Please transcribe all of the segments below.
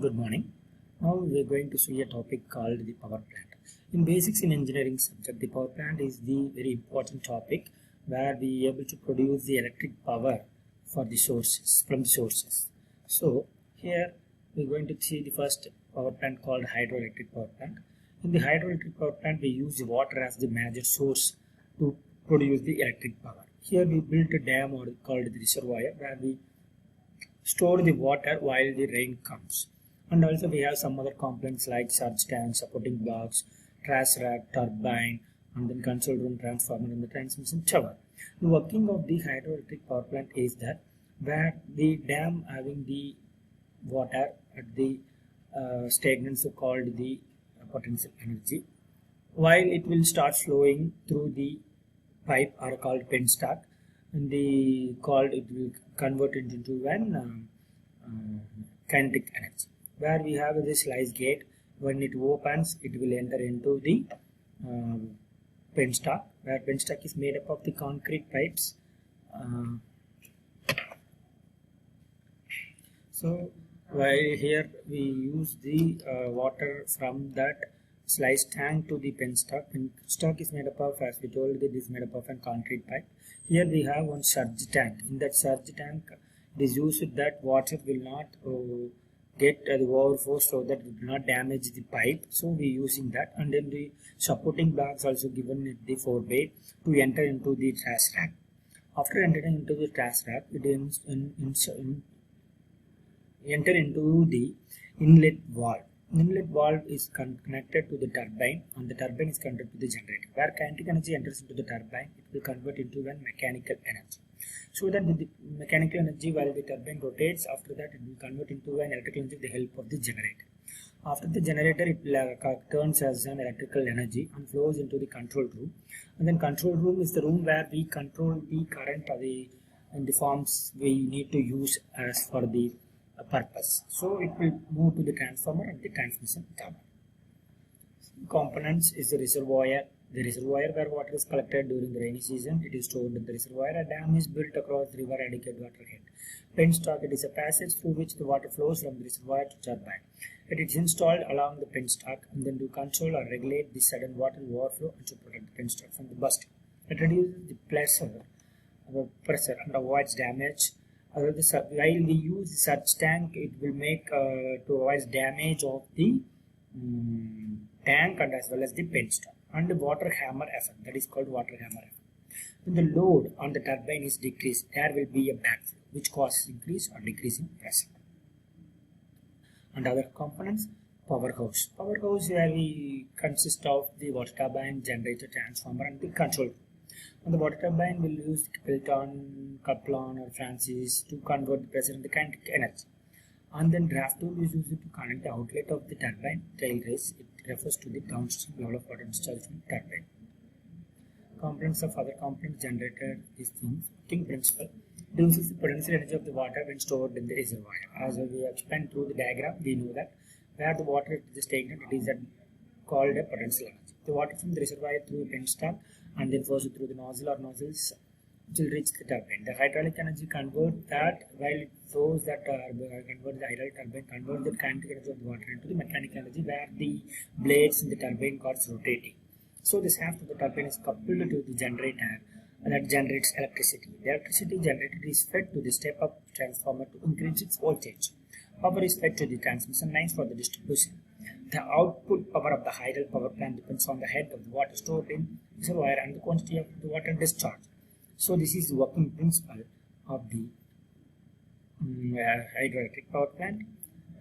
Good morning. Now we are going to see a topic called the power plant. In basics in engineering subject, the power plant is the very important topic where we are able to produce the electric power for the sources from the sources. So here we are going to see the first power plant called hydroelectric power plant. In the hydroelectric power plant, we use the water as the major source to produce the electric power. Here we built a dam or called the reservoir where we store the water while the rain comes. And also we have some other components like surge tank, supporting blocks, trash rack, turbine, and then control room, transformer, and the transmission tower. The working of the hydroelectric power plant is that where the dam having the water at the stagnant, so called the potential energy, while it will start flowing through the pipe or called penstock, and it will convert it into an kinetic energy, where we have this slice gate. When it opens, it will enter into the penstock, where penstock is made up of the concrete pipes. So while here we use the water from that slice tank to the penstock. Penstock is made up of, as we told, it is made up of a concrete pipe. Here we have one surge tank. In that surge tank, it is used that water will not get the overflow, so that it will not damage the pipe. So we using that, and then the supporting blocks also given at the forebay to enter into the trash rack. After entering into the trash rack, it enter into the inlet valve. Inlet valve is connected to the turbine, and the turbine is connected to the generator. Where kinetic energy enters into the turbine, it will convert into a mechanical energy. So that the mechanical energy, while the turbine rotates, after that it will convert into an electrical energy with the help of the generator. After the generator, it will turns as an electrical energy and flows into the control room. And then control room is the room where we control the current and the forms we need to use as for the purpose. So it will move to the transformer and the transmission tower. Components is the reservoir. The reservoir where water is collected during the rainy season, it is stored in the reservoir. A dam is built across the river adequate waterhead. Penstock, it is a passage through which the water flows from the reservoir to turbine. It is installed along the penstock and then to control or regulate the sudden water overflow and to protect the penstock from the bursting. It reduces the pressure and avoids damage. While we use the surge tank, it will make to avoid damage of the tank and as well as the penstock. And the water hammer effect, that is called water hammer effect. When the load on the turbine is decreased, there will be a backflow which causes increase or decrease in pressure. And other components, powerhouse. Powerhouse where we consist of the water turbine, generator, transformer, and the control room. And the water turbine will use Pelton, Kaplan, or Francis to convert the pressure into kinetic energy. And then draft tool is used to connect the outlet of the turbine tail race. It refers to the downstream level of water discharge from turbine. Components of other components, generator, these things. Working principle reduces the potential energy of the water when stored in the reservoir. As we have spent through the diagram, we know that where the water is stagnant, it is called a potential energy. The water from the reservoir through a penstock and then flows through the nozzle or nozzles, which will reach the turbine. The hydraulic energy converts that, while it flows that converts the hydraulic turbine, converts the kinetic energy of the water into the mechanical energy where the blades in the turbine got rotating. So the shaft of the turbine is coupled to the generator that generates electricity. The electricity generated is fed to the step-up transformer to increase its voltage. Power is fed to the transmission lines for the distribution. The output power of the hydel power plant depends on the head of the water stored in reservoir and the quantity of the water discharged. So this is the working principle of the hydroelectric power plant.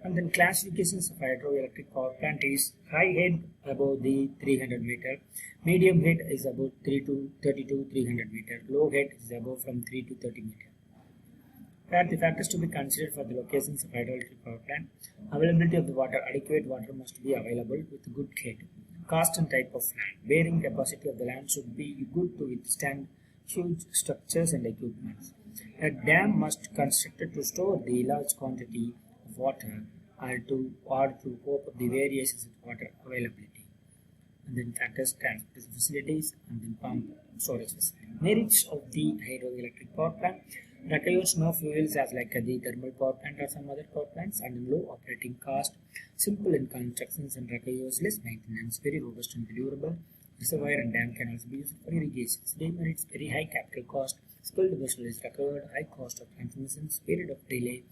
And then classifications of hydroelectric power plant is high head above the 300 meter, medium head is about 30 to 300 meter, low head is above from 3 to 30 meter. Where the factors to be considered for the locations of hydroelectric power plant: availability of the water, adequate water must be available with good head. Cost and type of land, bearing capacity of the land should be good to withstand huge structures and equipment. A dam must be constructed to store the large quantity of water or to cope with the variations in water availability. And then factors, transportation facilities, and then pump storage facility. Merits of the hydroelectric power plant: Requires no fuels as like the thermal power plant or some other power plants, and low operating cost, simple in constructions, and requires less maintenance, very robust and durable. Reservoir and dam can also be used for irrigation. Demerits very high capital cost, skilled vessel is required, high cost of transmissions, period of delay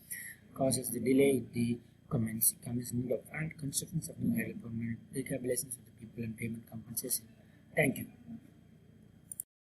causes the delay in the commissioning of and constructions of new hydropower, recapitalizations of the people and payment compensation. Thank you.